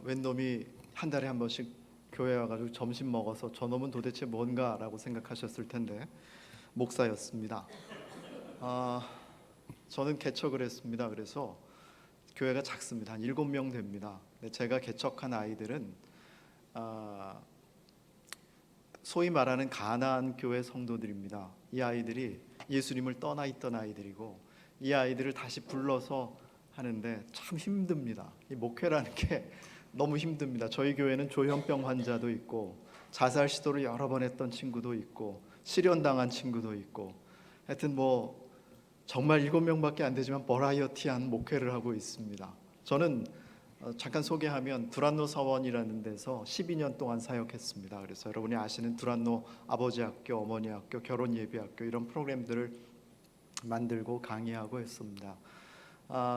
웬 놈이 한 달에 한 번씩 교회 와가지고 점심 먹어서 저 놈은 도대체 뭔가라고 생각하셨을 텐데 목사였습니다. 저는 개척을 했습니다. 그래서 교회가 작습니다. 한 7명 됩니다. 근데 제가 개척한 아이들은 소위 말하는 가나안 교회 성도들입니다. 이 아이들이 예수님을 떠나 있던 아이들이고 이 아이들을 다시 불러서 하는데 참 힘듭니다. 이 목회라는 게 너무 힘듭니다. 저희 교회는 조현병 환자도 있고 자살 시도를 여러 번 했던 친구도 있고 실연당한 친구도 있고 하여튼 뭐 정말 7명밖에 안 되지만 버라이어티한 목회를 하고 있습니다. 저는 잠깐 소개하면 두란노 서원이라는 데서 12년 동안 사역했습니다. 그래서 여러분이 아시는 두란노 아버지 학교, 어머니 학교, 결혼 예비 학교 이런 프로그램들을 만들고 강의하고 했습니다.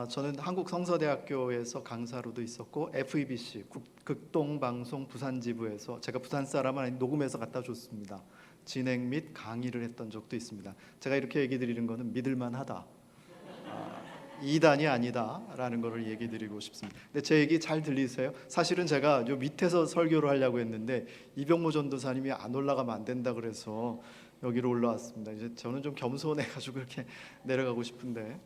저는 한국성서대학교에서 강사로도 있었고 FEBC 극동방송 부산지부에서 제가 부산 사람은 아닌 녹음해서 갖다 줬습니다. 진행 및 강의를 했던 적도 있습니다. 제가 이렇게 얘기 드리는 것은 믿을만하다, 이단이 아니다라는 것을 얘기 드리고 싶습니다. 근데 제 얘기 잘 들리세요? 사실은 제가 요 밑에서 설교를 하려고 했는데 이병모 전도사님이 안 올라가면 안 된다 그래서 여기로 올라왔습니다. 이제 저는 좀 겸손해가지고 이렇게 내려가고 싶은데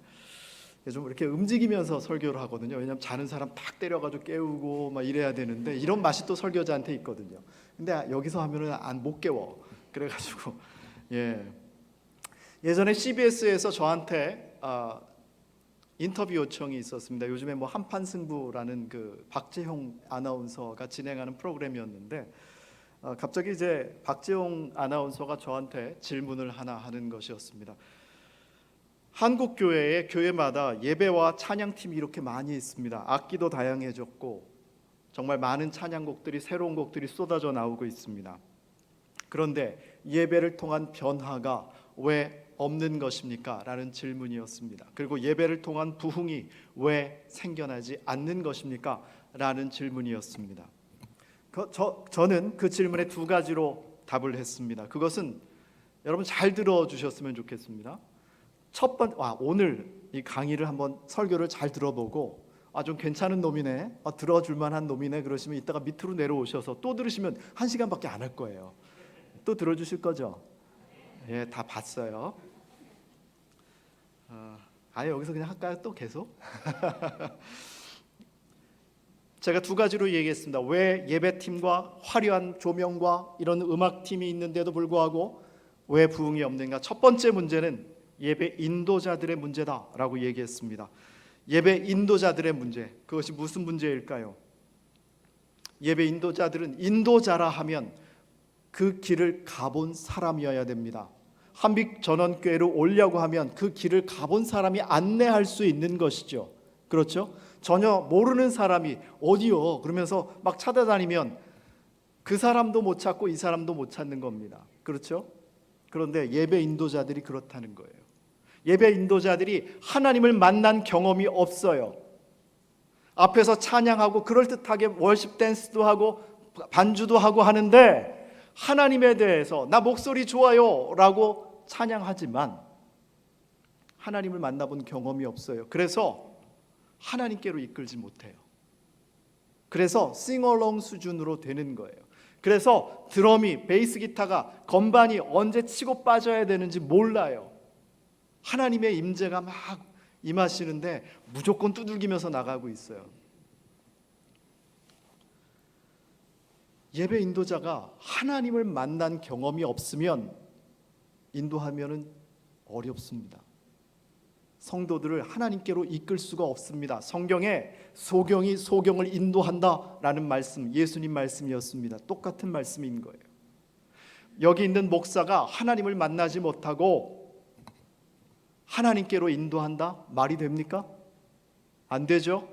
좀 이렇게 움직이면서 설교를 하거든요. 왜냐하면 자는 사람 탁 때려가지고 깨우고 막 이래야 되는데 이런 맛이 또 설교자한테 있거든요. 근데 여기서 하면은 못 깨워. 그래가지고 예전에 CBS에서 저한테 인터뷰 요청이 있었습니다. 요즘에 뭐 한판 승부라는 그 박재홍 아나운서가 진행하는 프로그램이었는데 갑자기 이제 박재홍 아나운서가 저한테 질문을 하나 하는 것이었습니다. 한국 교회에 교회마다 예배와 찬양팀이 이렇게 많이 있습니다. 악기도 다양해졌고 정말 많은 찬양곡들이 새로운 곡들이 쏟아져 나오고 있습니다. 그런데 예배를 통한 변화가 왜 없는 것입니까? 라는 질문이었습니다. 그리고 예배를 통한 부흥이 왜 생겨나지 않는 것입니까? 라는 질문이었습니다. 저는 그 질문에 두 가지로 답을 했습니다. 그것은 여러분 잘 들어주셨으면 좋겠습니다. 첫 번째, 오늘 이 강의를 한번 설교를 잘 들어보고 좀 괜찮은 놈이네, 들어줄 만한 놈이네 그러시면 이따가 밑으로 내려오셔서 또 들으시면 1시간밖에 안 할 거예요. 또 들어주실 거죠? 예, 다 봤어요. 여기서 그냥 할까요? 또 계속? 제가 두 가지로 얘기했습니다. 왜 예배팀과 화려한 조명과 이런 음악팀이 있는데도 불구하고 왜 부흥이 없는가? 첫 번째 문제는 예배 인도자들의 문제다라고 얘기했습니다. 예배 인도자들의 문제, 그것이 무슨 문제일까요? 예배 인도자들은 인도자라 하면 그 길을 가본 사람이어야 됩니다. 한빛전원교회로 오려고 하면 그 길을 가본 사람이 안내할 수 있는 것이죠. 그렇죠? 전혀 모르는 사람이 어디요? 그러면서 막 찾아다니면 그 사람도 못 찾고 이 사람도 못 찾는 겁니다. 그렇죠? 그런데 예배 인도자들이 그렇다는 거예요. 예배 인도자들이 하나님을 만난 경험이 없어요. 앞에서 찬양하고 그럴듯하게 월십 댄스도 하고 반주도 하고 하는데 하나님에 대해서 나 목소리 좋아요 라고 찬양하지만 하나님을 만나본 경험이 없어요. 그래서 하나님께로 이끌지 못해요. 그래서 싱어롱 수준으로 되는 거예요. 그래서 드럼이, 베이스 기타가, 건반이 언제 치고 빠져야 되는지 몰라요. 하나님의 임재가 막 임하시는데 무조건 두들기면서 나가고 있어요. 예배 인도자가 하나님을 만난 경험이 없으면 인도하면은 어렵습니다. 성도들을 하나님께로 이끌 수가 없습니다. 성경에 소경이 소경을 인도한다라는 말씀, 예수님 말씀이었습니다. 똑같은 말씀인 거예요. 여기 있는 목사가 하나님을 만나지 못하고 하나님께로 인도한다? 말이 됩니까? 안 되죠?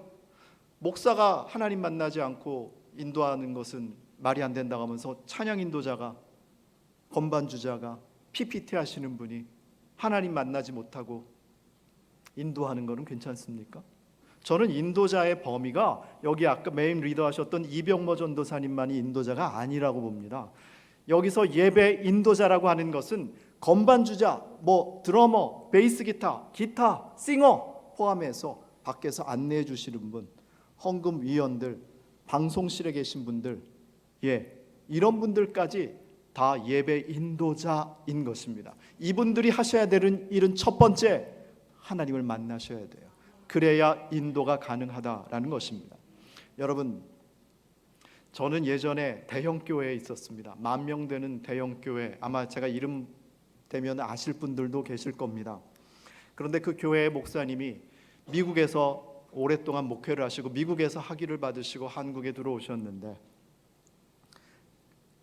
목사가 하나님 만나지 않고 인도하는 것은 말이 안 된다고 하면서 찬양 인도자가, 건반 주자가, PPT 하시는 분이 하나님 만나지 못하고 인도하는 것은 괜찮습니까? 저는 인도자의 범위가 여기 아까 메인 리더 하셨던 이병모 전도사님만이 인도자가 아니라고 봅니다. 여기서 예배 인도자라고 하는 것은 건반주자, 드러머, 베이스 기타, 싱어 포함해서 밖에서 안내해 주시는 분, 헌금 위원들, 방송실에 계신 분들, 이런 분들까지 다 예배 인도자인 것입니다. 이분들이 하셔야 되는 일은 첫 번째, 하나님을 만나셔야 돼요. 그래야 인도가 가능하다라는 것입니다. 여러분, 저는 예전에 대형교회에 있었습니다. 10,000명 되는 대형교회, 아마 제가 이름 대면 아실 분들도 계실 겁니다. 그런데 그 교회의 목사님이 미국에서 오랫동안 목회를 하시고 미국에서 학위를 받으시고 한국에 들어오셨는데,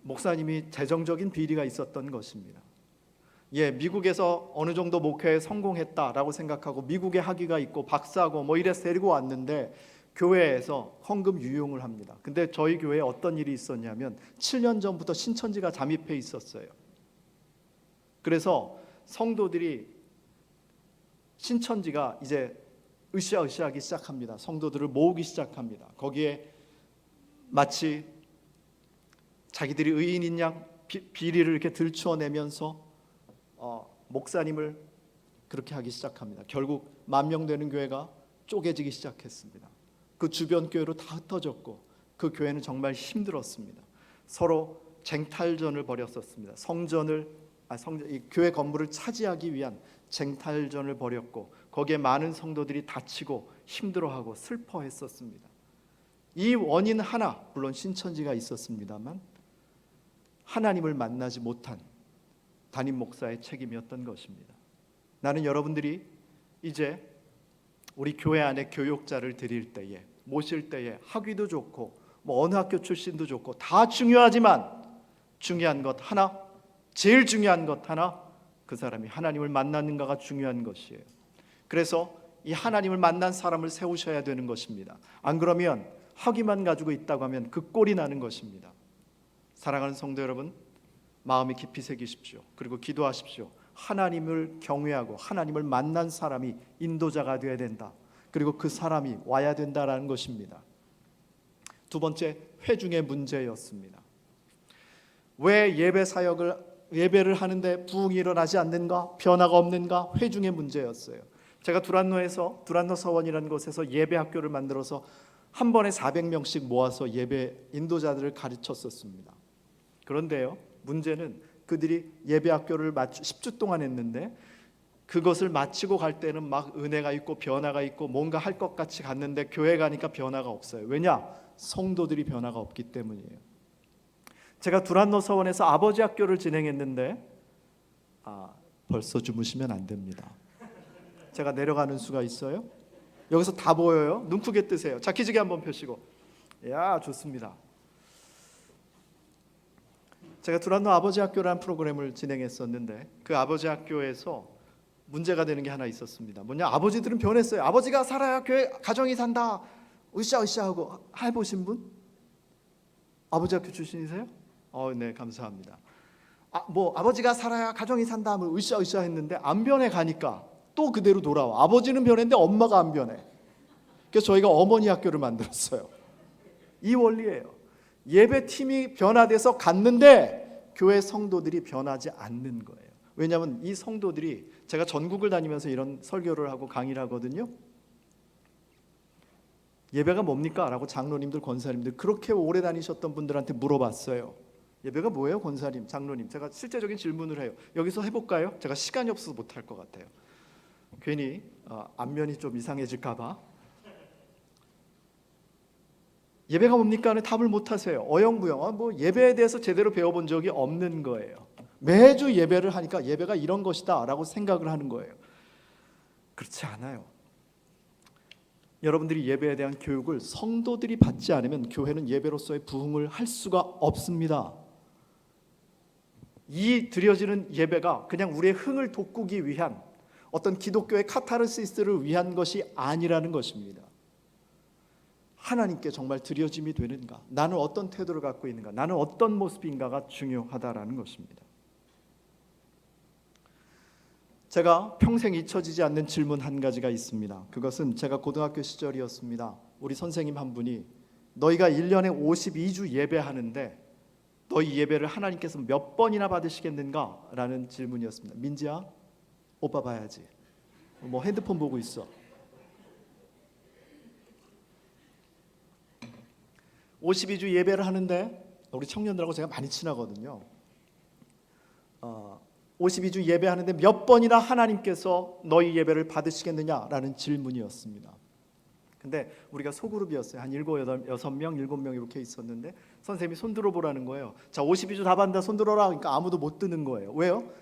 목사님이 재정적인 비리가 있었던 것입니다. 미국에서 어느 정도 목회에 성공했다라고 생각하고 미국에 학위가 있고 박사고 뭐 이래서 데리고 왔는데 교회에서 헌금 유용을 합니다. 근데 저희 교회에 어떤 일이 있었냐면 7년 전부터 신천지가 잠입해 있었어요. 그래서 성도들이 신천지가 이제 으쌰으쌰하기 시작합니다. 성도들을 모으기 시작합니다. 거기에 마치 자기들이 의인인 양 비리를 이렇게 들추어내면서 목사님을 그렇게 하기 시작합니다. 결국 10,000명 되는 교회가 쪼개지기 시작했습니다. 그 주변 교회로 다 흩어졌고 그 교회는 정말 힘들었습니다. 서로 쟁탈전을 벌였었습니다. 이 교회 건물을 차지하기 위한 쟁탈전을 벌였고 거기에 많은 성도들이 다치고 힘들어하고 슬퍼했었습니다. 이 원인 하나, 물론 신천지가 있었습니다만 하나님을 만나지 못한 담임 목사의 책임이었던 것입니다. 나는 여러분들이 이제 우리 교회 안에 교육자를 드릴 때에, 모실 때에 학위도 좋고 뭐 어느 학교 출신도 좋고 다 중요하지만 중요한 것 하나, 제일 중요한 것 하나, 그 사람이 하나님을 만나는가가 중요한 것이에요. 그래서 이 하나님을 만난 사람을 세우셔야 되는 것입니다. 안 그러면 학위만 가지고 있다고 하면 그 꼴이 나는 것입니다. 사랑하는 성도 여러분, 마음이 깊이 새기십시오. 그리고 기도하십시오. 하나님을 경외하고 하나님을 만난 사람이 인도자가 되어야 된다. 그리고 그 사람이 와야 된다라는 것입니다. 두 번째, 회중의 문제였습니다. 왜 예배를 하는데 부흥이 일어나지 않는가? 변화가 없는가? 회중의 문제였어요. 제가 두란노 서원이라는 곳에서 예배 학교를 만들어서 한 번에 400명씩 모아서 예배 인도자들을 가르쳤었습니다. 그런데요, 문제는 그들이 예배 학교를 10주 동안 했는데 그것을 마치고 갈 때는 막 은혜가 있고 변화가 있고 뭔가 할 것 같이 갔는데 교회 가니까 변화가 없어요. 왜냐? 성도들이 변화가 없기 때문이에요. 제가 두란노 서원에서 아버지 학교를 진행했는데 벌써 주무시면 안 됩니다. 제가 내려가는 수가 있어요? 여기서 다 보여요? 눈 크게 뜨세요. 자, 기지개 한번 펴시고. 야, 좋습니다. 제가 두란노 아버지 학교라는 프로그램을 진행했었는데 그 아버지 학교에서 문제가 되는 게 하나 있었습니다. 뭐냐? 아버지들은 변했어요. 아버지가 살아야 교회 가정이 산다. 으쌰으쌰하고. 해보신 분? 아버지 학교 출신이세요? 네, 감사합니다. 아버지가 살아야 가정이 산다 하면 으쌰으쌰 했는데 안 변해 가니까 또 그대로 돌아와. 아버지는 변했는데 엄마가 안 변해. 그래서 저희가 어머니 학교를 만들었어요. 이 원리예요. 예배팀이 변화돼서 갔는데 교회 성도들이 변하지 않는 거예요. 왜냐하면 이 성도들이, 제가 전국을 다니면서 이런 설교를 하고 강의를 하거든요. 예배가 뭡니까? 라고 장로님들, 권사님들 그렇게 오래 다니셨던 분들한테 물어봤어요. 예배가 뭐예요, 권사님, 장로님? 제가 실제적인 질문을 해요. 여기서 해볼까요? 제가 시간이 없어서 못할 것 같아요. 괜히 안면이 좀 이상해질까 봐. 예배가 뭡니까? 하는 답을 못하세요. 어영부영. 예배에 대해서 제대로 배워본 적이 없는 거예요. 매주 예배를 하니까 예배가 이런 것이다 라고 생각을 하는 거예요. 그렇지 않아요. 여러분들이 예배에 대한 교육을 성도들이 받지 않으면 교회는 예배로서의 부흥을 할 수가 없습니다. 이 드려지는 예배가 그냥 우리의 흥을 돋구기 위한 어떤 기독교의 카타르시스를 위한 것이 아니라는 것입니다. 하나님께 정말 드려짐이 되는가? 나는 어떤 태도를 갖고 있는가? 나는 어떤 모습인가가 중요하다라는 것입니다. 제가 평생 잊혀지지 않는 질문 한 가지가 있습니다. 그것은 제가 고등학교 시절이었습니다. 우리 선생님 한 분이 너희가 1년에 52주 예배하는데 너희 예배를 하나님께서 몇 번이나 받으시겠는가? 라는 질문이었습니다. 민지야, 오빠 봐야지. 핸드폰 보고 있어. 52주 예배를 하는데 우리 청년들하고 제가 많이 친하거든요. 52주 예배하는데 몇 번이나 하나님께서 너희 예배를 받으시겠느냐라는 질문이었습니다. 근데 우리가 소그룹이었어요. 한 7, 8, 6명, 7명 이렇게 있었는데 선생님이 손 들어보라는 거예요. 자, 52주 다 받는다 손 들어라. 그러니까 아무도 못 드는 거예요. 왜요?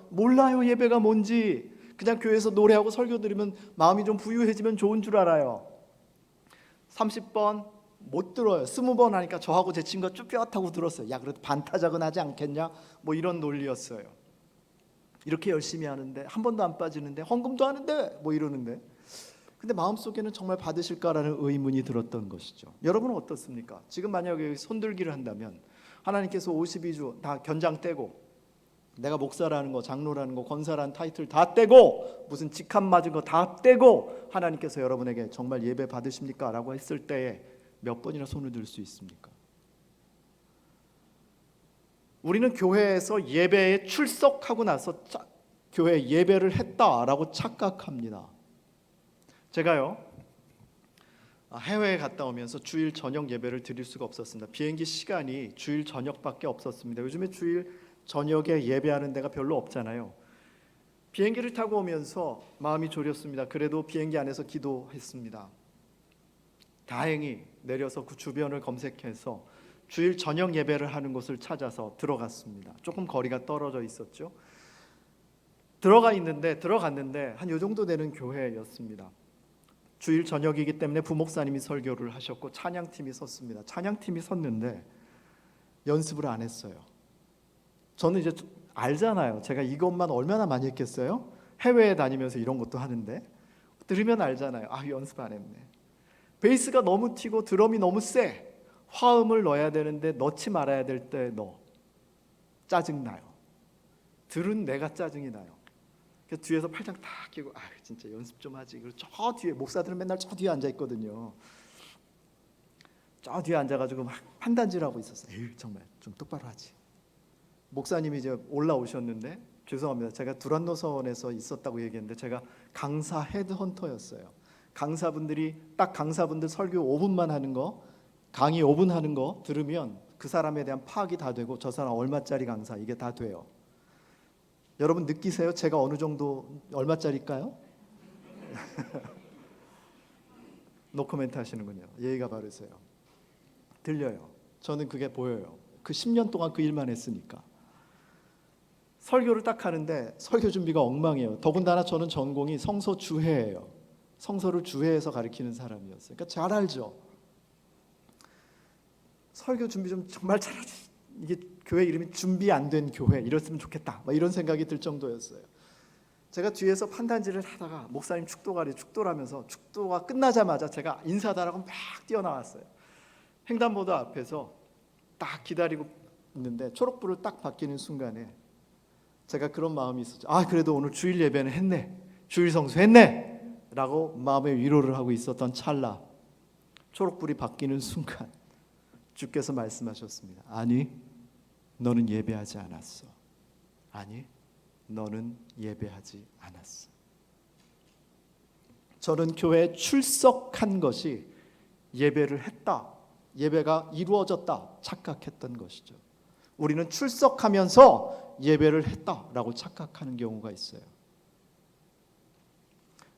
몰라요, 예배가 뭔지. 그냥 교회에서 노래하고 설교 들으면 마음이 좀 부유해지면 좋은 줄 알아요. 30번 못 들어요. 20번 하니까 저하고 제 친구가 쭈뼛하고 들었어요. 야, 그래도 반타작은 하지 않겠냐? 뭐 이런 논리였어요. 이렇게 열심히 하는데 한 번도 안 빠지는데 헌금도 하는데 뭐 이러는데, 근데 마음속에는 정말 받으실까라는 의문이 들었던 것이죠. 여러분은 어떻습니까? 지금 만약에 손들기를 한다면 하나님께서 52주 다 견장 떼고 내가 목사라는 거, 장로라는 거, 권사라는 타이틀 다 떼고 무슨 직함 맞은 거 다 떼고 하나님께서 여러분에게 정말 예배 받으십니까? 라고 했을 때에 몇 번이나 손을 들 수 있습니까? 우리는 교회에서 예배에 출석하고 나서 교회 예배를 했다라고 착각합니다. 제가요 해외에 갔다 오면서 주일 저녁 예배를 드릴 수가 없었습니다. 비행기 시간이 주일 저녁밖에 없었습니다. 요즘에 주일 저녁에 예배하는 데가 별로 없잖아요. 비행기를 타고 오면서 마음이 졸였습니다. 그래도 비행기 안에서 기도했습니다. 다행히 내려서 그 주변을 검색해서 주일 저녁 예배를 하는 곳을 찾아서 들어갔습니다. 조금 거리가 떨어져 있었죠. 들어갔는데 한 요 정도 되는 교회였습니다. 주일 저녁이기 때문에 부목사님이 설교를 하셨고 찬양팀이 섰습니다. 찬양팀이 섰는데 연습을 안 했어요. 저는 이제 알잖아요. 제가 이것만 얼마나 많이 했겠어요? 해외에 다니면서 이런 것도 하는데 들으면 알잖아요. 아, 연습 안 했네. 베이스가 너무 튀고 드럼이 너무 세. 화음을 넣어야 되는데 넣지 말아야 될 때 넣어. 짜증나요. 들은 내가 짜증이 나요. 그래서 뒤에서 팔짱 탁 끼고 진짜 연습 좀 하지. 그리고 저 뒤에 목사들은 맨날 저 뒤에 앉아 있거든요. 저 뒤에 앉아가지고 막 판단질하고 있었어요. 에휴, 정말 좀 똑바로 하지. 목사님이 이제 올라오셨는데 죄송합니다. 제가 두란노선에서 있었다고 얘기했는데 제가 강사 헤드헌터였어요. 강사분들 설교 5분만 하는 거, 강의 5분 하는 거 들으면 그 사람에 대한 파악이 다 되고 저 사람 얼마짜리 강사 이게 다 돼요. 여러분 느끼세요? 제가 어느 정도 얼마짜리일까요? 노코멘트 하시는군요. 예의가 바르세요. 들려요. 저는 그게 보여요. 그 10년 동안 그 일만 했으니까. 설교를 딱 하는데 설교 준비가 엉망이에요. 더군다나 저는 전공이 성서 주해예요. 성서를 주해해서 가르치는 사람이었어요. 그러니까 잘 알죠. 설교 준비 좀 정말 잘하지. 이게 교회 이름이 준비 안 된 교회 이랬으면 좋겠다. 막 이런 생각이 들 정도였어요. 제가 뒤에서 판단질을 하다가 목사님 축도라면서 축도가 끝나자마자 제가 인사다라고 막 뛰어나왔어요. 횡단보도 앞에서 딱 기다리고 있는데 초록불을 딱 바뀌는 순간에 제가 그런 마음이 있었죠. 그래도 오늘 주일 예배는 했네. 주일 성수했네. 라고 마음의 위로를 하고 있었던 찰나 초록불이 바뀌는 순간 주께서 말씀하셨습니다. 아니, 너는 예배하지 않았어. 아니, 너는 예배하지 않았어. 저는 교회에 출석한 것이 예배를 했다, 예배가 이루어졌다 착각했던 것이죠. 우리는 출석하면서 예배를 했다라고 착각하는 경우가 있어요.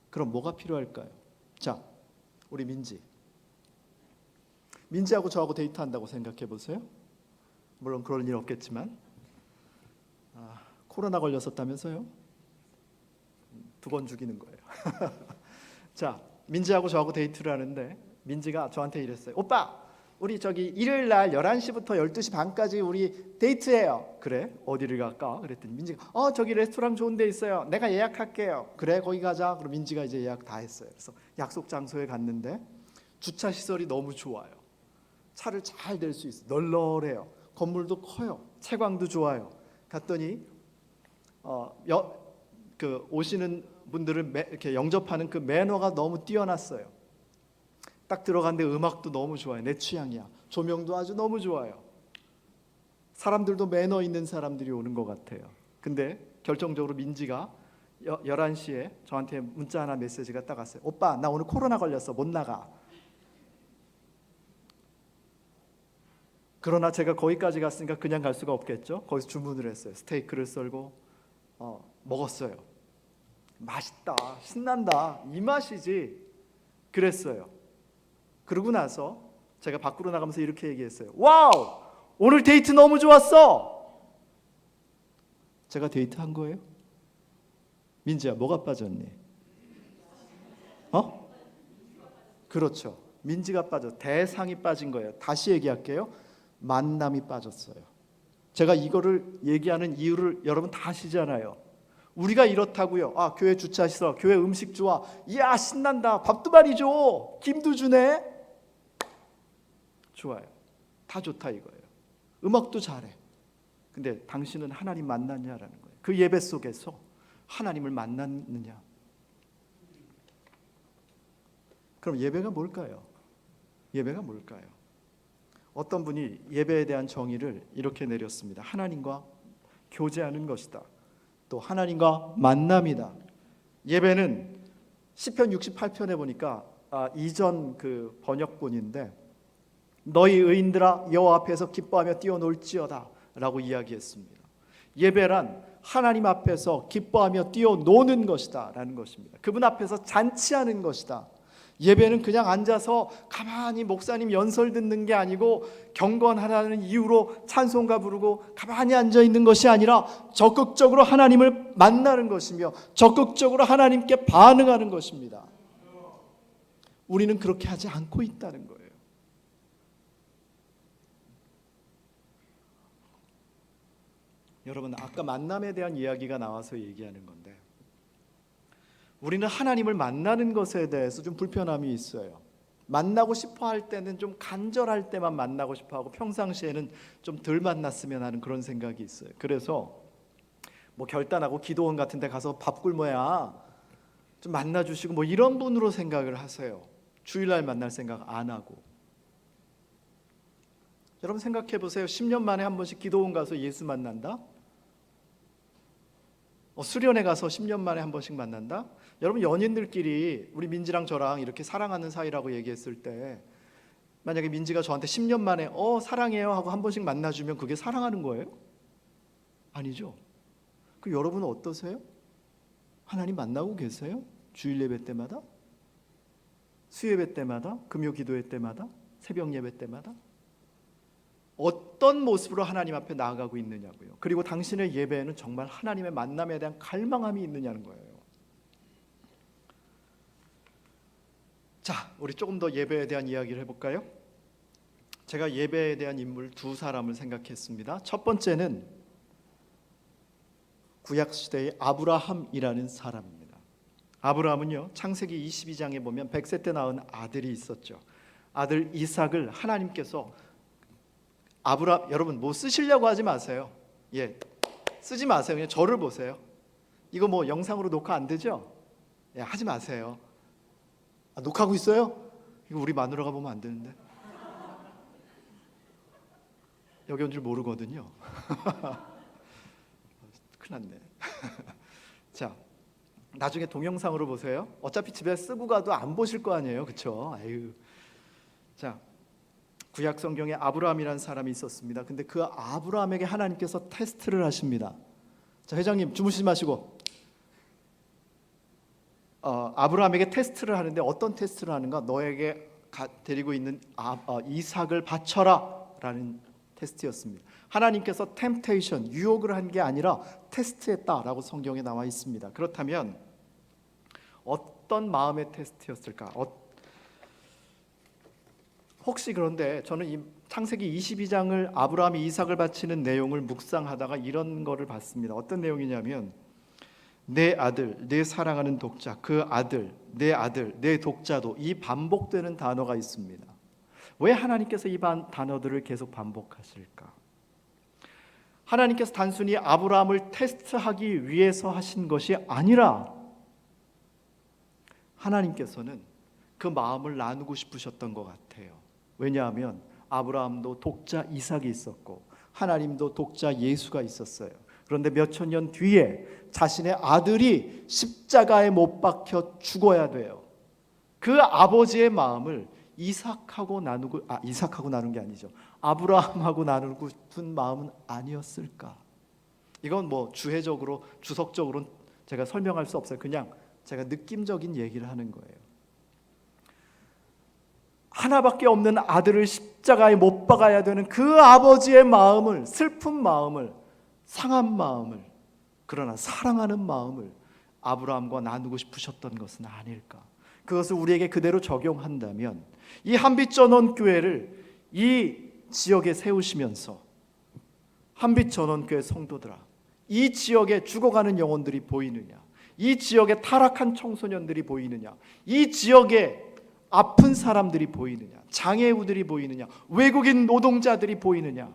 그럼 뭐가 필요할까요? 자, 우리 민지하고 저하고 데이트한다고 생각해 보세요. 물론 그럴 일 없겠지만 코로나 걸렸었다면서요? 2번 죽이는 거예요. 자, 민지하고 저하고 데이트를 하는데 민지가 저한테 이랬어요. 오빠, 우리 저기 일요일 날 11시부터 12시 반까지 우리 데이트해요. 그래? 어디를 갈까? 그랬더니 민지가 저기 레스토랑 좋은 데 있어요. 내가 예약할게요. 그래, 거기 가자. 그럼 민지가 이제 예약 다 했어요. 그래서 약속 장소에 갔는데 주차 시설이 너무 좋아요. 차를 잘 댈 수 있어요. 널널해요. 건물도 커요. 채광도 좋아요. 갔더니 오시는 분들을 이렇게 영접하는 그 매너가 너무 뛰어났어요. 딱 들어갔는데 음악도 너무 좋아요. 내 취향이야. 조명도 아주 너무 좋아요. 사람들도 매너 있는 사람들이 오는 것 같아요. 근데 결정적으로 민지가 11시에 저한테 문자 하나 메시지가 딱 왔어요. 오빠, 나 오늘 코로나 걸렸어. 못 나가. 그러나 제가 거기까지 갔으니까 그냥 갈 수가 없겠죠. 거기서 주문을 했어요. 스테이크를 썰고 먹었어요. 맛있다, 신난다, 이 맛이지 그랬어요. 그러고 나서 제가 밖으로 나가면서 이렇게 얘기했어요. 와우, 오늘 데이트 너무 좋았어. 제가 데이트한 거예요? 민지야, 뭐가 빠졌니? 그렇죠. 민지가 빠져, 대상이 빠진 거예요. 다시 얘기할게요. 만남이 빠졌어요. 제가 이거를 얘기하는 이유를 여러분 다 아시잖아요. 우리가 이렇다고요. 교회 주차시설, 교회 음식 좋아, 이야 신난다, 밥도 많이 줘, 김도 주네, 좋아요, 다 좋다 이거예요. 음악도 잘해. 근데 당신은 하나님 만났냐라는 거예요. 그 예배 속에서 하나님을 만났느냐. 그럼 예배가 뭘까요? 예배가 뭘까요? 어떤 분이 예배에 대한 정의를 이렇게 내렸습니다. 하나님과 교제하는 것이다. 또 하나님과 만남이다. 예배는 시편 68편에 보니까 이전 그 번역본인데, 너희 의인들아 여호와 앞에서 기뻐하며 뛰어놀지어다 라고 이야기했습니다. 예배란 하나님 앞에서 기뻐하며 뛰어노는 것이다 라는 것입니다. 그분 앞에서 잔치하는 것이다. 예배는 그냥 앉아서 가만히 목사님 연설 듣는 게 아니고 경건하라는 이유로 찬송가 부르고 가만히 앉아 있는 것이 아니라 적극적으로 하나님을 만나는 것이며 적극적으로 하나님께 반응하는 것입니다. 우리는 그렇게 하지 않고 있다는 거예요. 여러분, 아까 만남에 대한 이야기가 나와서 얘기하는 건데, 우리는 하나님을 만나는 것에 대해서 좀 불편함이 있어요. 만나고 싶어 할 때는 좀 간절할 때만 만나고 싶어 하고, 평상시에는 좀 덜 만났으면 하는 그런 생각이 있어요. 그래서 뭐 결단하고 기도원 같은 데 가서 밥 굶어야 좀 만나주시고 뭐 이런 분으로 생각을 하세요. 주일날 만날 생각 안 하고. 여러분 생각해 보세요. 10년 만에 한 번씩 기도원 가서 예수 만난다? 수련회 가서 10년 만에 한 번씩 만난다? 여러분, 연인들끼리 우리 민지랑 저랑 이렇게 사랑하는 사이라고 얘기했을 때, 만약에 민지가 저한테 10년 만에 사랑해요 하고 한 번씩 만나주면 그게 사랑하는 거예요? 아니죠. 그 여러분은 어떠세요? 하나님 만나고 계세요? 주일 예배 때마다? 수예배 때마다? 금요 기도회 때마다? 새벽 예배 때마다? 어떤 모습으로 하나님 앞에 나아가고 있느냐고요. 그리고 당신의 예배에는 정말 하나님의 만남에 대한 갈망함이 있느냐는 거예요. 자, 우리 조금 더 예배에 대한 이야기를 해볼까요? 제가 예배에 대한 인물 두 사람을 생각했습니다. 첫 번째는 구약시대의 아브라함이라는 사람입니다. 아브라함은요, 창세기 22장에 보면 100세 때 낳은 아들이 있었죠. 아들 이삭을 하나님께서 여러분 뭐 쓰시려고 하지 마세요. 쓰지 마세요. 그냥 저를 보세요. 이거 뭐 영상으로 녹화 안 되죠? 하지 마세요. 녹화하고 있어요? 이거 우리 마누라가 보면 안 되는데. 여기 온 줄 모르거든요. 큰일 났네. 자, 나중에 동영상으로 보세요. 어차피 집에 쓰고 가도 안 보실 거 아니에요, 그렇죠? 자, 구약 성경에 아브라함이라는 사람이 있었습니다. 근데 그 아브라함에게 하나님께서 테스트를 하십니다. 자, 회장님 주무시지 마시고, 아브라함에게 테스트를 하는데 어떤 테스트를 하는가? 너에게 데리고 있는 이삭을 바쳐라 라는 테스트였습니다. 하나님께서 템테이션, 유혹을 한 게 아니라 테스트했다라고 성경에 나와 있습니다. 그렇다면 어떤 마음의 테스트였을까? 혹시 그런데 저는 이 창세기 22장을 아브라함이 이삭을 바치는 내용을 묵상하다가 이런 거를 봤습니다. 어떤 내용이냐면, 내 아들, 내 사랑하는 독자, 그 아들, 내 독자도, 이 반복되는 단어가 있습니다. 왜 하나님께서 이 단어들을 계속 반복하실까? 하나님께서 단순히 아브라함을 테스트하기 위해서 하신 것이 아니라 하나님께서는 그 마음을 나누고 싶으셨던 것 같아요. 왜냐하면 아브라함도 독자 이삭이 있었고 하나님도 독자 예수가 있었어요. 그런데 몇천 년 뒤에 자신의 아들이 십자가에 못 박혀 죽어야 돼요. 그 아버지의 마음을 이삭하고 나눈 게 아니죠. 아브라함하고 나누고 싶은 마음은 아니었을까? 이건 뭐 주해적으로 주석적으로 제가 설명할 수 없어요. 그냥 제가 느낌적인 얘기를 하는 거예요. 하나밖에 없는 아들을 십자가에 못 박아야 되는 그 아버지의 마음을, 슬픈 마음을, 상한 마음을, 그러나 사랑하는 마음을 아브라함과 나누고 싶으셨던 것은 아닐까? 그것을 우리에게 그대로 적용한다면 이 한빛전원교회를 이 지역에 세우시면서 한빛전원교회 성도들아, 이 지역에 죽어가는 영혼들이 보이느냐? 이 지역에 타락한 청소년들이 보이느냐? 이 지역에 아픈 사람들이 보이느냐? 장애우들이 보이느냐? 외국인 노동자들이 보이느냐?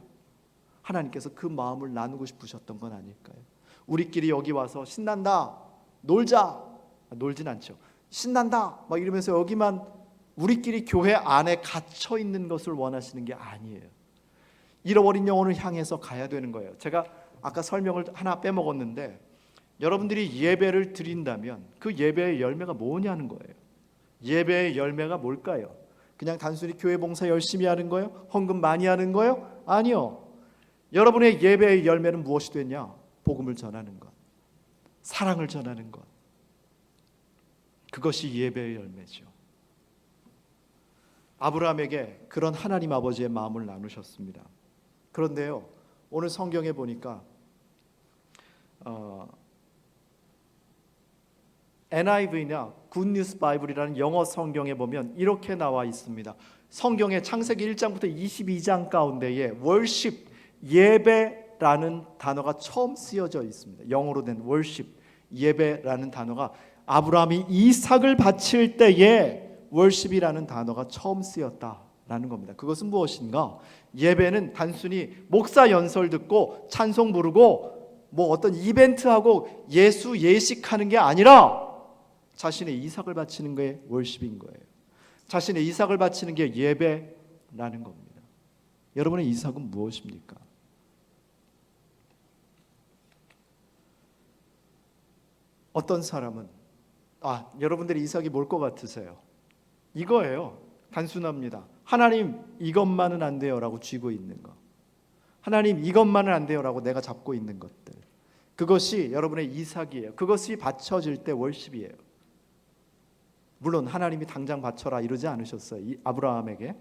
하나님께서 그 마음을 나누고 싶으셨던 건 아닐까요? 우리끼리 여기 와서 신난다, 놀자, 놀진 않죠. 신난다 막 이러면서 여기만 우리끼리 교회 안에 갇혀 있는 것을 원하시는 게 아니에요. 잃어버린 영혼을 향해서 가야 되는 거예요. 제가 아까 설명을 하나 빼먹었는데, 여러분들이 예배를 드린다면 그 예배의 열매가 뭐냐는 거예요. 예배의 열매가 뭘까요? 그냥 단순히 교회 봉사 열심히 하는 거예요? 헌금 많이 하는 거예요? 아니요. 여러분의 예배의 열매는 무엇이 됐냐? 복음을 전하는 것, 사랑을 전하는 것, 그것이 예배의 열매죠. 아브라함에게 그런 하나님 아버지의 마음을 나누셨습니다. 그런데요, 오늘 성경에 보니까 NIV나 굿뉴스 바이블이라는 영어 성경에 보면 이렇게 나와 있습니다. 성경의 창세기 1장부터 22장 가운데에 worship, 예배라는 단어가 처음 쓰여져 있습니다. 영어로 된 worship, 예배라는 단어가 아브라함이 이삭을 바칠 때에 worship이라는 단어가 처음 쓰였다라는 겁니다. 그것은 무엇인가? 예배는 단순히 목사 연설 듣고 찬송 부르고 뭐 어떤 이벤트하고 예수 예식하는 게 아니라 자신의 이삭을 바치는 게 월십인 거예요. 자신의 이삭을 바치는 게 예배라는 겁니다. 여러분의 이삭은 무엇입니까? 어떤 사람은 여러분들의 이삭이 뭘 것 같으세요? 이거예요. 단순합니다. 하나님 이것만은 안 돼요 라고 쥐고 있는 거, 하나님 이것만은 안 돼요 라고 내가 잡고 있는 것들, 그것이 여러분의 이삭이에요. 그것이 바쳐질 때 월십이에요. 물론 하나님이 당장 바쳐라 이러지 않으셨어요. 이 아브라함에게.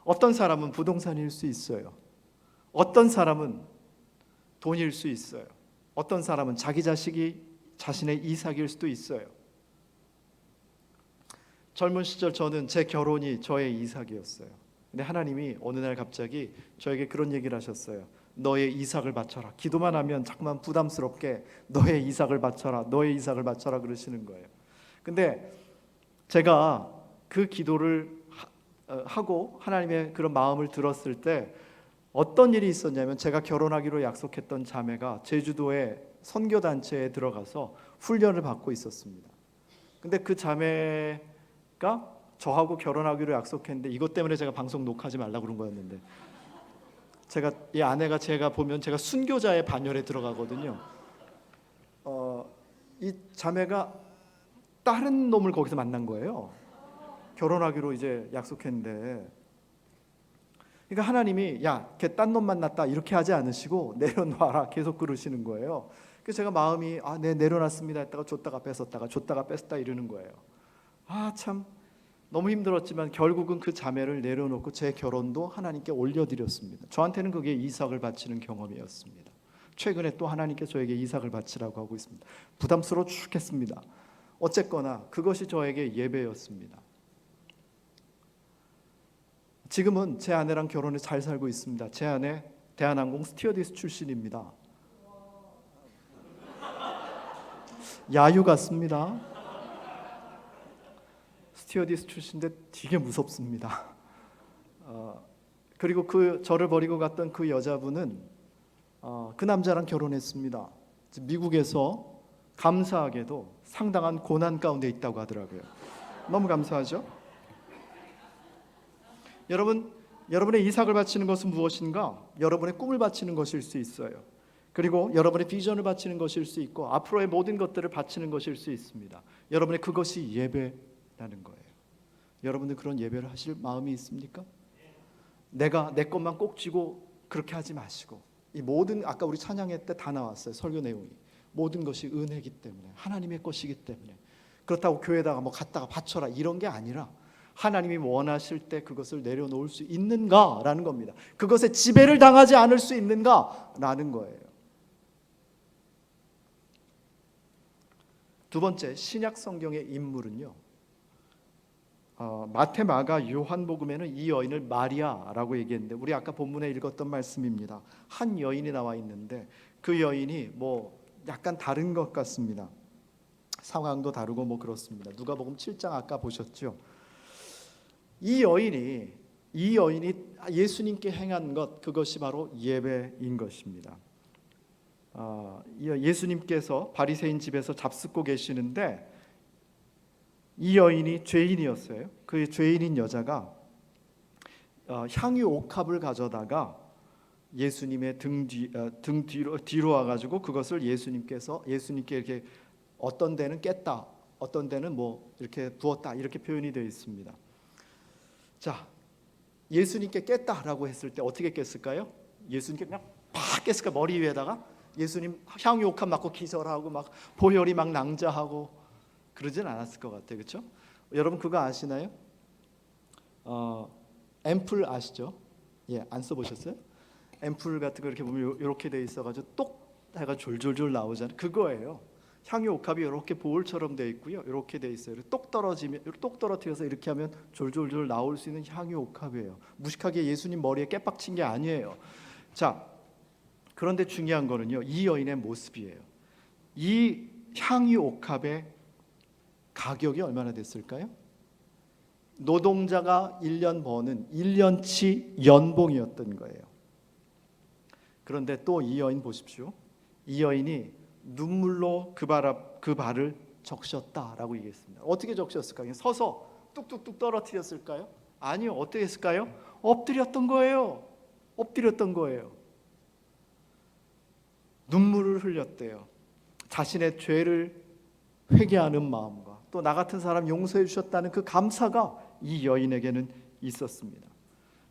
어떤 사람은 부동산일 수 있어요. 어떤 사람은 돈일 수 있어요. 어떤 사람은 자기 자식이 자신의 이삭일 수도 있어요. 젊은 시절 저는 제 결혼이 저의 이삭이었어요. 근데 하나님이 어느 날 갑자기 저에게 그런 얘기를 하셨어요. 너의 이삭을 바쳐라. 기도만 하면 자꾸만 부담스럽게 너의 이삭을 바쳐라, 너의 이삭을 바쳐라 그러시는 거예요. 근데 제가 그 기도를 하고 하나님의 그런 마음을 들었을 때 어떤 일이 있었냐면, 제가 결혼하기로 약속했던 자매가 제주도의 선교단체에 들어가서 훈련을 받고 있었습니다. 근데 그 자매가 저하고 결혼하기로 약속했는데, 이것 때문에 제가 방송 녹화하지 말라고 그런 거였는데, 이 아내가 제가 보면 제가 순교자의 반열에 들어가거든요. 이 자매가 다른 놈을 거기서 만난 거예요. 결혼하기로 이제 약속했는데. 그러니까 하나님이 걔 딴 놈 만났다 이렇게 하지 않으시고 내려놔라 계속 그러시는 거예요. 그래서 제가 마음이 네 내려놨습니다 했다가 줬다가 뺏었다가 줬다가 뺐다 이러는 거예요. 참 너무 힘들었지만 결국은 그 자매를 내려놓고 제 결혼도 하나님께 올려드렸습니다. 저한테는 그게 이삭을 바치는 경험이었습니다. 최근에 또 하나님께 저에게 이삭을 바치라고 하고 있습니다. 부담스러워 죽겠습니다. 어쨌거나 그것이 저에게 예배였습니다. 지금은 제 아내랑 결혼을 잘 살고 있습니다. 제 아내 대한항공 스튜어디스 출신입니다. 야유 같습니다. 스튜어디스 출신인데 되게 무섭습니다. 그리고 저를 버리고 갔던 그 여자분은 그 남자랑 결혼했습니다. 미국에서 감사하게도 상당한 고난 가운데 있다고 하더라고요. 너무 감사하죠? 여러분의 이삭을 바치는 것은 무엇인가? 여러분의 꿈을 바치는 것일 수 있어요. 그리고 여러분의 비전을 바치는 것일 수 있고 앞으로의 모든 것들을 바치는 것일 수 있습니다. 여러분의 그것이 예배라는 거예요. 여러분들 그런 예배를 하실 마음이 있습니까? 내가 내 것만 꼭 쥐고 그렇게 하지 마시고, 이 모든, 아까 우리 찬양회 때 다 나왔어요. 설교 내용이 모든 것이 은혜이기 때문에, 하나님의 것이기 때문에, 그렇다고 교회에다가 뭐 갖다가 바쳐라 이런 게 아니라 하나님이 원하실 때 그것을 내려놓을 수 있는가라는 겁니다. 그것에 지배를 당하지 않을 수 있는가라는 거예요. 두 번째, 신약 성경의 인물은요, 마태, 마가, 요한복음에는 이 여인을 마리아라고 얘기했는데, 우리 아까 본문에 읽었던 말씀입니다. 한 여인이 나와 있는데 그 여인이 뭐 약간 다른 것 같습니다. 상황도 다르고 뭐 그렇습니다. 누가복음 7장 아까 보셨죠? 이 여인이 예수님께 행한 것, 그것이 바로 예배인 것입니다. 예수님께서 바리새인 집에서 잡숫고 계시는데 이 여인이 죄인이었어요. 그 죄인인 여자가 향유 옥합을 가져다가 예수님의 등 뒤로 와가지고 그것을 예수님께 이렇게 어떤 데는 깼다, 어떤 데는 뭐 이렇게 부었다, 이렇게 표현이 되어 있습니다. 자, 예수님께 깼다라고 했을 때 어떻게 깼을까요? 예수님께 그냥 팍 깼을까? 머리 위에다가 예수님 향유 옥합 맞고 기절하고 막 보혈이 막 낭자하고 그러진 않았을 것 같아요. 그렇죠? 여러분 그거 아시나요? 앰플 아시죠? 예, 안 써보셨어요? 앰플 같은 거 이렇게 보면 이렇게 돼 있어가지고 똑 해가 졸졸졸 나오잖아요. 그거예요. 향유 옥합이 이렇게 보울처럼 돼 있고요. 이렇게 돼 있어요. 똑 떨어뜨려서 이렇게 하면 졸졸졸 나올 수 있는 향유 옥합이에요. 무식하게 예수님 머리에 깨빡친 게 아니에요. 자, 그런데 중요한 거는요, 이 여인의 모습이에요. 이 향유 옥합의 가격이 얼마나 됐을까요? 노동자가 1년 버는 1년치 연봉이었던 거예요. 그런데 또 이 여인 보십시오. 이 여인이 눈물로 그 발을 적셨다라고 얘기했습니다. 어떻게 적셨을까요? 서서 뚝뚝뚝 떨어뜨렸을까요? 아니요. 어떻게 했을까요? 엎드렸던 거예요. 엎드렸던 거예요. 눈물을 흘렸대요. 자신의 죄를 회개하는 마음과 또 나 같은 사람 용서해 주셨다는 그 감사가 이 여인에게는 있었습니다.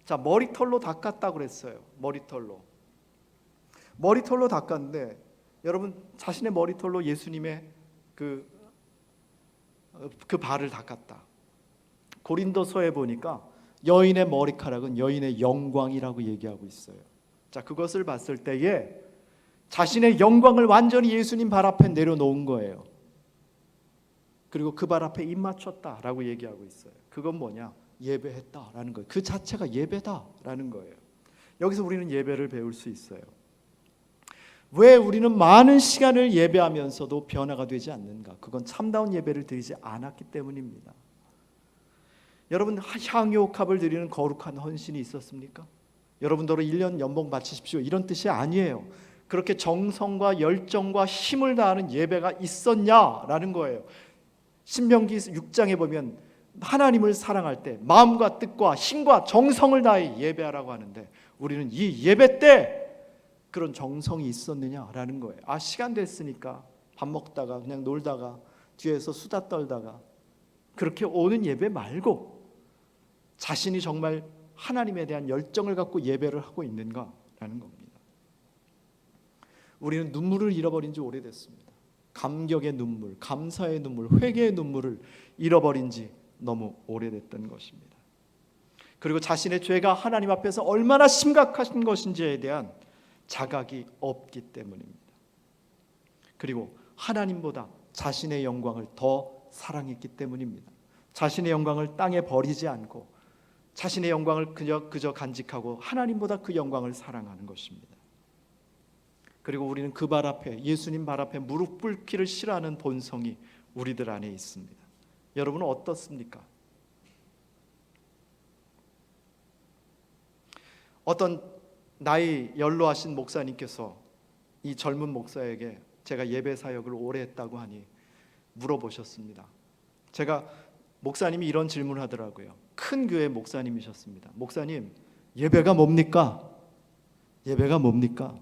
자, 머리털로 닦았다고 그랬어요. 머리털로 닦았는데 여러분, 자신의 머리털로 예수님의 그 발을 닦았다. 고린도서에 보니까 여인의 머리카락은 여인의 영광이라고 얘기하고 있어요. 자, 그것을 봤을 때에 자신의 영광을 완전히 예수님 발 앞에 내려놓은 거예요. 그리고 그 발 앞에 입 맞췄다라고 얘기하고 있어요. 그건 뭐냐? 예배했다라는 거예요. 그 자체가 예배다라는 거예요. 여기서 우리는 예배를 배울 수 있어요. 왜 우리는 많은 시간을 예배하면서도 변화가 되지 않는가? 그건 참다운 예배를 드리지 않았기 때문입니다. 여러분, 향유 옥합을 드리는 거룩한 헌신이 있었습니까? 여러분들로 1년 연봉 바치십시오, 이런 뜻이 아니에요. 그렇게 정성과 열정과 힘을 다하는 예배가 있었냐라는 거예요. 신명기 6장에 보면 하나님을 사랑할 때 마음과 뜻과 힘과 정성을 다해 예배하라고 하는데, 우리는 이 예배 때 그런 정성이 있었느냐라는 거예요. 시간 됐으니까 밥 먹다가 그냥 놀다가 뒤에서 수다 떨다가 그렇게 오는 예배 말고 자신이 정말 하나님에 대한 열정을 갖고 예배를 하고 있는가라는 겁니다. 우리는 눈물을 잃어버린 지 오래됐습니다. 감격의 눈물, 감사의 눈물, 회개의 눈물을 잃어버린 지 너무 오래됐던 것입니다. 그리고 자신의 죄가 하나님 앞에서 얼마나 심각하신 것인지에 대한 자각이 없기 때문입니다. 그리고 하나님보다 자신의 영광을 더 사랑했기 때문입니다. 자신의 영광을 땅에 버리지 않고 자신의 영광을 그저 간직하고 하나님보다 그 영광을 사랑하는 것입니다. 그리고 우리는 그 발 앞에, 예수님 발 앞에 무릎 꿇기를 싫어하는 본성이 우리들 안에 있습니다. 여러분은 어떻습니까? 어떤 나이 연로하신 목사님께서 이 젊은 목사에게 제가 예배 사역을 오래 했다고 하니 물어보셨습니다. 목사님이 이런 질문을 하더라고요. 큰 교회 목사님이셨습니다. 목사님, 예배가 뭡니까? 예배가 뭡니까?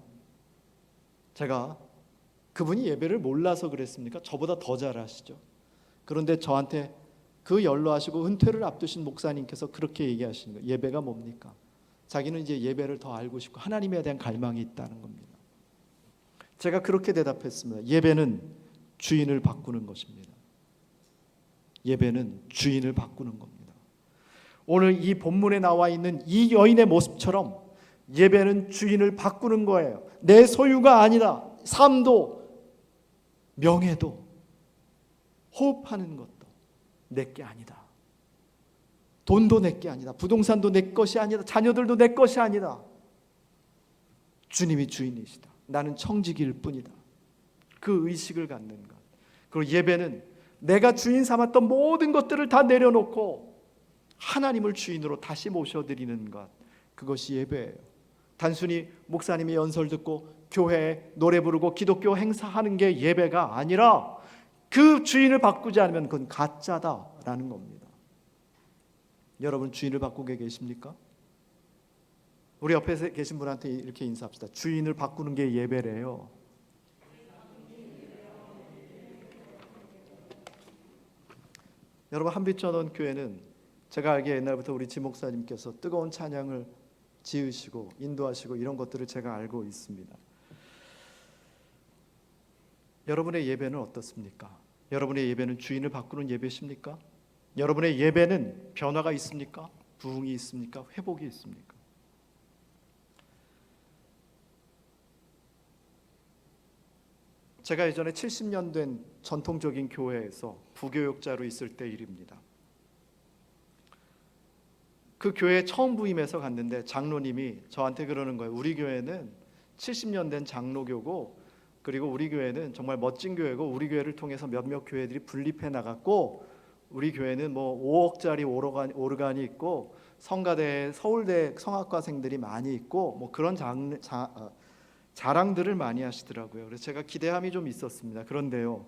제가, 그분이 예배를 몰라서 그랬습니까? 저보다 더 잘 아시죠. 그런데 저한테 그 연로하시고 은퇴를 앞두신 목사님께서 그렇게 얘기하시는 거예요. 예배가 뭡니까? 자기는 이제 예배를 더 알고 싶고 하나님에 대한 갈망이 있다는 겁니다. 제가 그렇게 대답했습니다. 예배는 주인을 바꾸는 것입니다. 예배는 주인을 바꾸는 겁니다. 오늘 이 본문에 나와 있는 이 여인의 모습처럼 예배는 주인을 바꾸는 거예요. 내 소유가 아니라 삶도 명예도 호흡하는 것도 내게 아니다. 돈도 내게 아니다. 부동산도 내 것이 아니다. 자녀들도 내 것이 아니다. 주님이 주인이시다. 나는 청지기일 뿐이다. 그 의식을 갖는 것. 그리고 예배는 내가 주인 삼았던 모든 것들을 다 내려놓고 하나님을 주인으로 다시 모셔드리는 것. 그것이 예배예요. 단순히 목사님이 연설 듣고 교회에 노래 부르고 기독교 행사하는 게 예배가 아니라 그 주인을 바꾸지 않으면 그건 가짜다라는 겁니다. 여러분 주인을 바꾸고 계십니까? 우리 옆에 계신 분한테 이렇게 인사합시다. 주인을 바꾸는 게 예배래요. 여러분 한빛전원 교회는 제가 알기에 옛날부터 우리 지목사님께서 뜨거운 찬양을 지으시고 인도하시고 이런 것들을 제가 알고 있습니다. 여러분의 예배는 어떻습니까? 여러분의 예배는 주인을 바꾸는 예배십니까? 여러분의 예배는 변화가 있습니까? 부흥이 있습니까? 회복이 있습니까? 제가 예전에 70년 된 전통적인 교회에서 부교육자로 있을 때 일입니다. 그 교회에 처음 부임해서 갔는데 장로님이 저한테 그러는 거예요. 우리 교회는 70년 된 장로교고 그리고 우리 교회는 정말 멋진 교회고 우리 교회를 통해서 몇몇 교회들이 분립해 나갔고 우리 교회는 뭐 5억짜리 오르간이 있고 성가대에 서울대 성악과생들이 많이 있고 뭐 그런 자랑들을 많이 하시더라고요. 그래서 제가 기대함이 좀 있었습니다. 그런데요,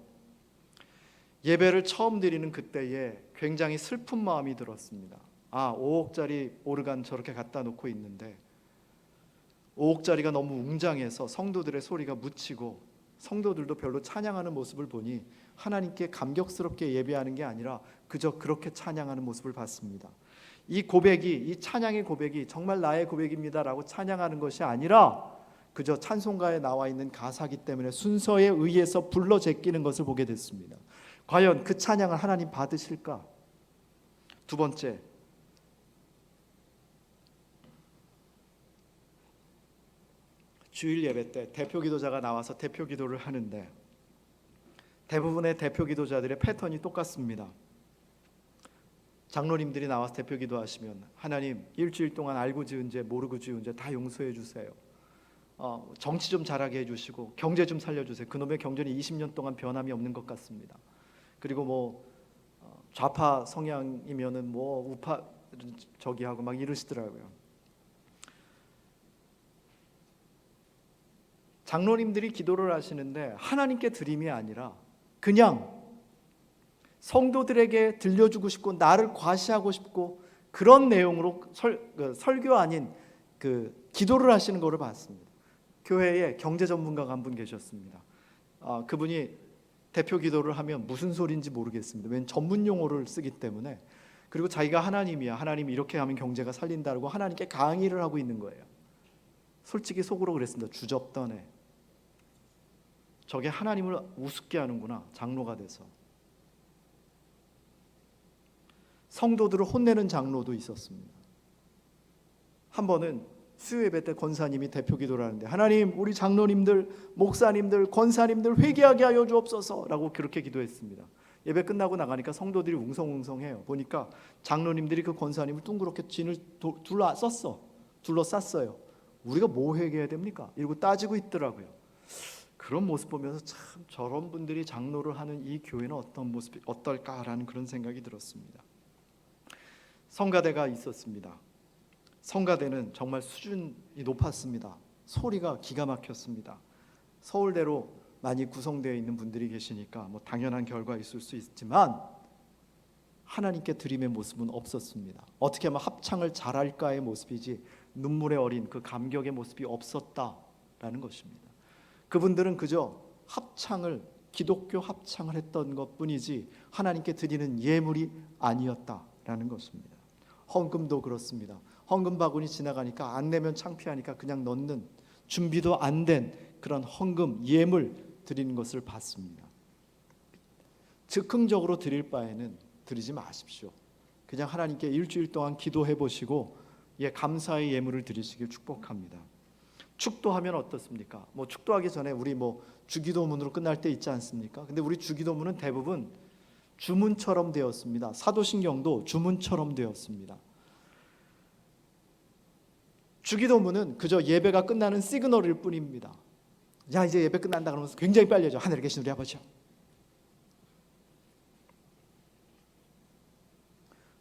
예배를 처음 드리는 그때에 굉장히 슬픈 마음이 들었습니다. 5억짜리 오르간 저렇게 갖다 놓고 있는데 5억짜리가 너무 웅장해서 성도들의 소리가 묻히고 성도들도 별로 찬양하는 모습을 보니 하나님께 감격스럽게 예배하는 게 아니라 그저 그렇게 찬양하는 모습을 봤습니다. 이 고백이, 이 찬양의 고백이 정말 나의 고백입니다라고 찬양하는 것이 아니라 그저 찬송가에 나와 있는 가사기 때문에 순서에 의해서 불러 제끼는 것을 보게 됐습니다. 과연 그 찬양을 하나님 받으실까? 두 번째, 주일 예배 때 대표 기도자가 나와서 대표 기도를 하는데 대부분의 대표 기도자들의 패턴이 똑같습니다. 장로님들이 나와서 대표 기도하시면 하나님 일주일 동안 알고 지은 죄 모르고 지은 죄 다 용서해 주세요. 정치 좀 잘하게 해주시고 경제 좀 살려주세요. 그놈의 경제는 20년 동안 변함이 없는 것 같습니다. 그리고 뭐 좌파 성향이면은 뭐 우파 저기 하고 막 이러시더라고요. 장로님들이 기도를 하시는데 하나님께 드림이 아니라 그냥 성도들에게 들려주고 싶고 나를 과시하고 싶고 그런 내용으로 설교 아닌 그 기도를 하시는 거를 봤습니다. 교회에 경제 전문가가 한 분 계셨습니다. 그분이 대표 기도를 하면 무슨 소리인지 모르겠습니다. 왜냐하면 전문 용어를 쓰기 때문에. 그리고 자기가 하나님이야. 하나님이 이렇게 하면 경제가 살린다고 하나님께 강의를 하고 있는 거예요. 솔직히 속으로 그랬습니다. 주접던 애. 저게 하나님을 우습게 하는구나. 장로가 돼서. 성도들을 혼내는 장로도 있었습니다. 한 번은 수요예배 때 권사님이 대표 기도를 하는데 하나님 우리 장로님들, 목사님들, 권사님들 회개하게 하여 주옵소서라고 그렇게 기도했습니다. 예배 끝나고 나가니까 성도들이 웅성웅성해요. 보니까 장로님들이 그 권사님을 둥그렇게 진을 둘러쌌어요. 우리가 뭐 회개해야 됩니까? 이러고 따지고 있더라고요. 그런 모습 보면서 참 저런 분들이 장로를 하는 이 교회는 어떤 모습이 어떨까라는 그런 생각이 들었습니다. 성가대가 있었습니다. 성가대는 정말 수준이 높았습니다. 소리가 기가 막혔습니다. 서울대로 많이 구성되어 있는 분들이 계시니까 뭐 당연한 결과 있을 수 있지만 하나님께 드림의 모습은 없었습니다. 어떻게 하면 합창을 잘할까의 모습이지 눈물에 어린 그 감격의 모습이 없었다라는 것입니다. 그분들은 그저 합창을 기독교 합창을 했던 것뿐이지 하나님께 드리는 예물이 아니었다라는 것입니다. 헌금도 그렇습니다. 헌금 바구니 지나가니까 안 내면 창피하니까 그냥 넣는, 준비도 안 된 그런 헌금, 예물 드리는 것을 봤습니다. 즉흥적으로 드릴 바에는 드리지 마십시오. 그냥 하나님께 일주일 동안 기도해 보시고 감사의 예물을 드리시길 축복합니다. 축도하면 어떻습니까? 축도하기 전에 우리 주기도문으로 끝날 때 있지 않습니까? 근데 우리 주기도문은 대부분 주문처럼 되었습니다. 사도신경도 주문처럼 되었습니다. 주기도문은 그저 예배가 끝나는 시그널일 뿐입니다. 야, 이제 예배 끝난다 그러면서 굉장히 빨리 하죠. 하늘에 계신 우리 아버지요.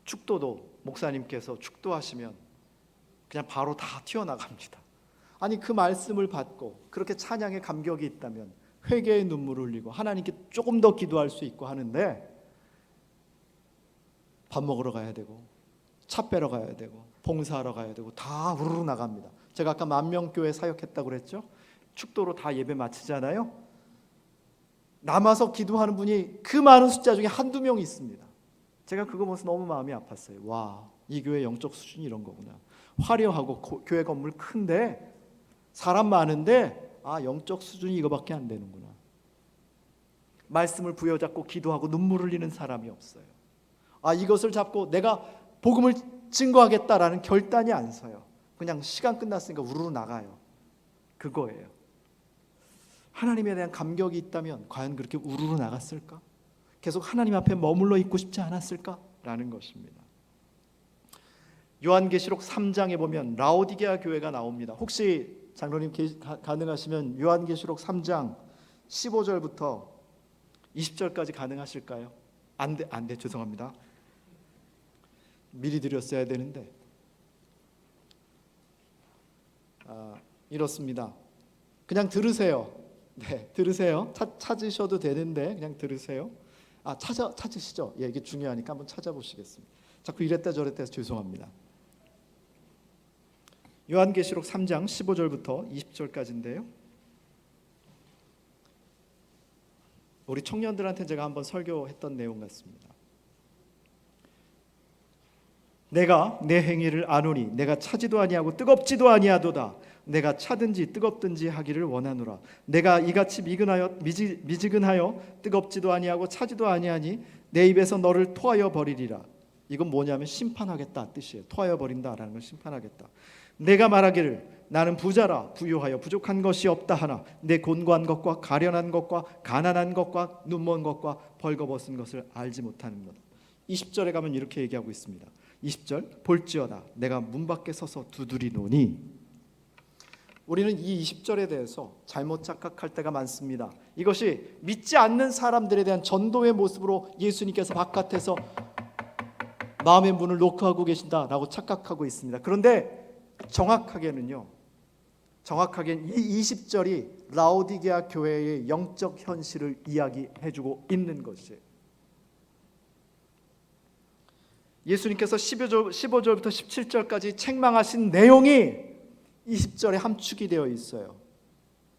축도도 목사님께서 축도하시면 그냥 바로 다 튀어나갑니다. 아니, 그 말씀을 받고 그렇게 찬양의 감격이 있다면 회개의 눈물을 흘리고 하나님께 조금 더 기도할 수 있고 하는데, 밥 먹으러 가야 되고 차 빼러 가야 되고 봉사하러 가야 되고 다 우르르 나갑니다. 제가 아까 만명교회 사역했다고 그랬죠? 축도로 다 예배 마치잖아요. 남아서 기도하는 분이 그 많은 숫자 중에 한두 명 있습니다. 제가 그거 보면서 너무 마음이 아팠어요. 와, 이 교회 영적 수준이 이런 거구나. 화려하고 교회 건물 큰데 사람 많은데 영적 수준이 이거밖에 안 되는구나. 말씀을 부여잡고 기도하고 눈물 흘리는 사람이 없어요. 이것을 잡고 내가 복음을 증거하겠다라는 결단이 안 서요. 그냥 시간 끝났으니까 우르르 나가요. 그거예요. 하나님에 대한 감격이 있다면 과연 그렇게 우르르 나갔을까? 계속 하나님 앞에 머물러 있고 싶지 않았을까라는 것입니다. 요한계시록 3장에 보면 라오디게아 교회가 나옵니다. 혹시 장로님 가능하시면 요한계시록 3장 15절부터 20절까지 가능하실까요? 안 돼, 죄송합니다. 미리 드렸어야 되는데. 이렇습니다. 그냥 들으세요. 네, 들으세요. 찾으셔도 되는데 그냥 들으세요. 찾으시죠? 이게 중요하니까 한번 찾아보시겠습니다. 자꾸 이랬다 저랬다 해서 죄송합니다. 요한계시록 3장 15절부터 20절까지인데요. 우리 청년들한테 제가 한번 설교했던 내용 같습니다. 내가 내 행위를 아노니 내가 차지도 아니하고 뜨겁지도 아니하도다. 내가 차든지 뜨겁든지 하기를 원하노라. 내가 이같이 미지근하여 뜨겁지도 아니하고 차지도 아니하니 내 입에서 너를 토하여 버리리라. 이건 뭐냐면 심판하겠다 뜻이에요. 토하여 버린다라는 걸 심판하겠다. 내가 말하기를 나는 부자라 부유하여 부족한 것이 없다 하나 내 곤고한 것과 가련한 것과 가난한 것과 눈먼 것과 벌거벗은 것을 알지 못하는 것. 20절에 가면 이렇게 얘기하고 있습니다. 20절 볼지어다 내가 문 밖에 서서 두드리노니. 우리는 이 20절에 대해서 잘못 착각할 때가 많습니다. 이것이 믿지 않는 사람들에 대한 전도의 모습으로 예수님께서 바깥에서 마음의 문을 노크하고 계신다라고 착각하고 있습니다. 그런데 정확하게는 이 20절이 라오디게아 교회의 영적 현실을 이야기해주고 있는 것이에요. 예수님께서 15절부터 17절까지 책망하신 내용이 20절에 함축이 되어 있어요.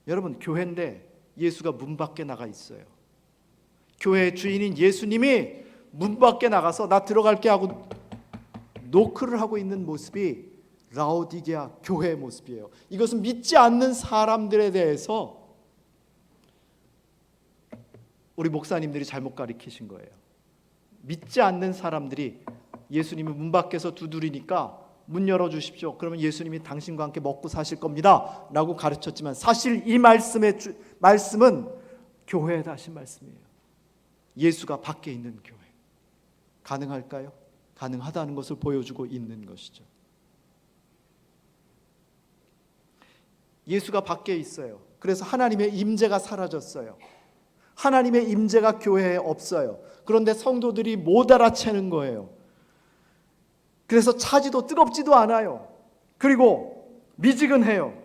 여러분, 교회인데 예수가 문 밖에 나가 있어요. 교회의 주인인 예수님이 문 밖에 나가서 나 들어갈게 하고 노크를 하고 있는 모습이 라오디게아 교회의 모습이에요. 이것은 믿지 않는 사람들에 대해서 우리 목사님들이 잘못 가르치신 거예요. 믿지 않는 사람들이 예수님이 문 밖에서 두드리니까 문 열어주십시오. 그러면 예수님이 당신과 함께 먹고 사실 겁니다 라고 가르쳤지만 사실 이 말씀은 교회에다 하신 말씀이에요. 예수가 밖에 있는 교회. 가능할까요? 가능하다는 것을 보여주고 있는 것이죠. 예수가 밖에 있어요. 그래서 하나님의 임재가 사라졌어요. 하나님의 임재가 교회에 없어요. 그런데 성도들이 못 알아채는 거예요. 그래서 차지도 뜨겁지도 않아요. 그리고 미지근해요.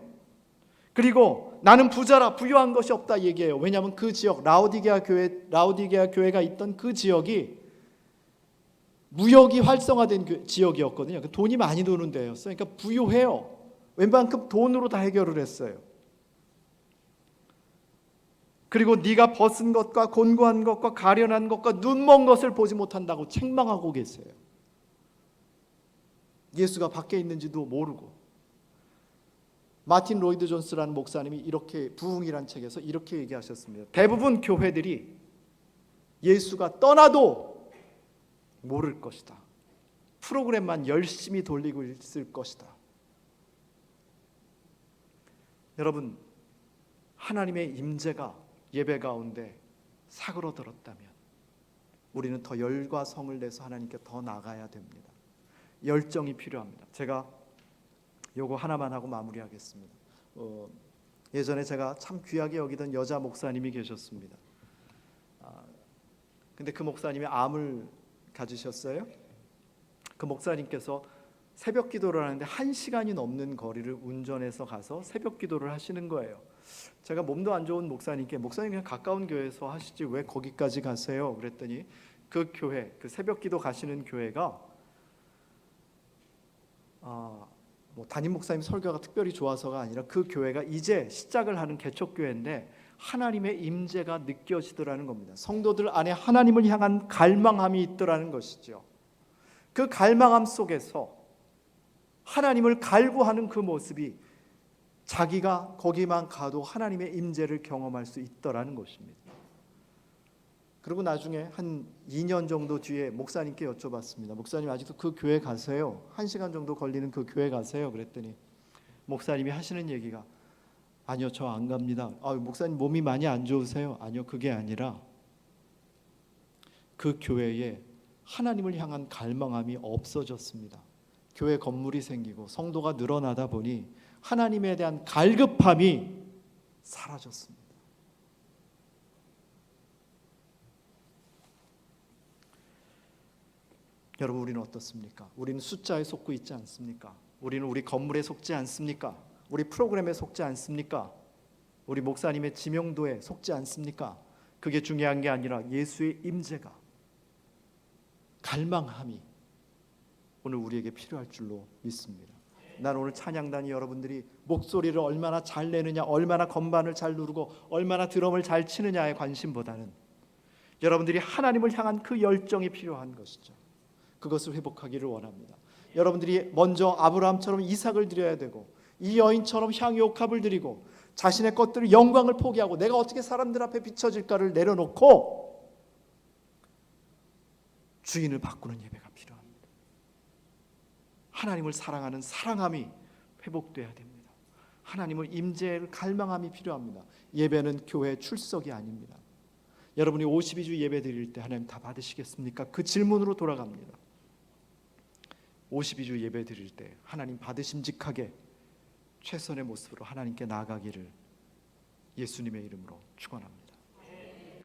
그리고 나는 부자라 부유한 것이 없다 얘기해요. 왜냐하면 그 지역 라오디게아 교회가 있던 그 지역이 무역이 활성화된 지역이었거든요. 돈이 많이 도는 데였어요. 그러니까 부유해요. 웬만큼 돈으로 다 해결을 했어요. 그리고 네가 벗은 것과 곤고한 것과 가련한 것과 눈먼 것을 보지 못한다고 책망하고 계세요. 예수가 밖에 있는지도 모르고. 마틴 로이드 존스라는 목사님이 이렇게 부흥이란 책에서 이렇게 얘기하셨습니다. 대부분 교회들이 예수가 떠나도 모를 것이다. 프로그램만 열심히 돌리고 있을 것이다. 여러분, 하나님의 임재가 예배 가운데 사그러들었다면 우리는 더 열과 성을 내서 하나님께 더 나가야 됩니다. 열정이 필요합니다. 제가 요거 하나만 하고 마무리하겠습니다. 예전에 제가 참 귀하게 여기던 여자 목사님이 계셨습니다. 근데 그 목사님이 암을 가지셨어요. 그 목사님께서 새벽 기도를 하는데 1시간이 넘는 거리를 운전해서 가서 새벽 기도를 하시는 거예요. 제가 몸도 안 좋은 목사님께 목사님 그냥 가까운 교회에서 하시지 왜 거기까지 가세요? 그랬더니 그 교회, 그 새벽 기도 가시는 교회가 뭐 담임 목사님 설교가 특별히 좋아서가 아니라 그 교회가 이제 시작을 하는 개척교회인데 하나님의 임재가 느껴지더라는 겁니다. 성도들 안에 하나님을 향한 갈망함이 있더라는 것이죠. 그 갈망함 속에서 하나님을 갈구하는 그 모습이 자기가 거기만 가도 하나님의 임재를 경험할 수 있더라는 것입니다. 그리고 나중에 한 2년 정도 뒤에 목사님께 여쭤봤습니다. 목사님 아직도 그 교회 가세요? 1시간 정도 걸리는 그 교회 가세요? 그랬더니 목사님이 하시는 얘기가 아니요, 저 안 갑니다. 목사님 몸이 많이 안 좋으세요? 아니요, 그게 아니라 그 교회에 하나님을 향한 갈망함이 없어졌습니다. 교회 건물이 생기고 성도가 늘어나다 보니 하나님에 대한 갈급함이 사라졌습니다. 여러분, 우리는 어떻습니까? 우리는 숫자에 속고 있지 않습니까? 우리는 우리 건물에 속지 않습니까? 우리 프로그램에 속지 않습니까? 우리 목사님의 지명도에 속지 않습니까? 그게 중요한 게 아니라 예수의 임재가, 갈망함이 오늘 우리에게 필요할 줄로 믿습니다. 난 오늘 찬양단이 여러분들이 목소리를 얼마나 잘 내느냐, 얼마나 건반을 잘 누르고 얼마나 드럼을 잘 치느냐에 관심보다는 여러분들이 하나님을 향한 그 열정이 필요한 것이죠. 그것을 회복하기를 원합니다. 여러분들이 먼저 아브라함처럼 이삭을 드려야 되고 이 여인처럼 향유옥합을 드리고 자신의 것들을 영광을 포기하고 내가 어떻게 사람들 앞에 비춰질까를 내려놓고 주인을 바꾸는 예배가 필요합니다. 하나님을 사랑하는 사랑함이 회복돼야 됩니다. 하나님을 임재를 갈망함이 필요합니다. 예배는 교회 출석이 아닙니다. 여러분이 52주 예배 드릴 때 하나님 다 받으시겠습니까? 그 질문으로 돌아갑니다. 52주 예배 드릴 때 하나님 받으심직하게 최선의 모습으로 하나님께 나아가기를 예수님의 이름으로 축원합니다.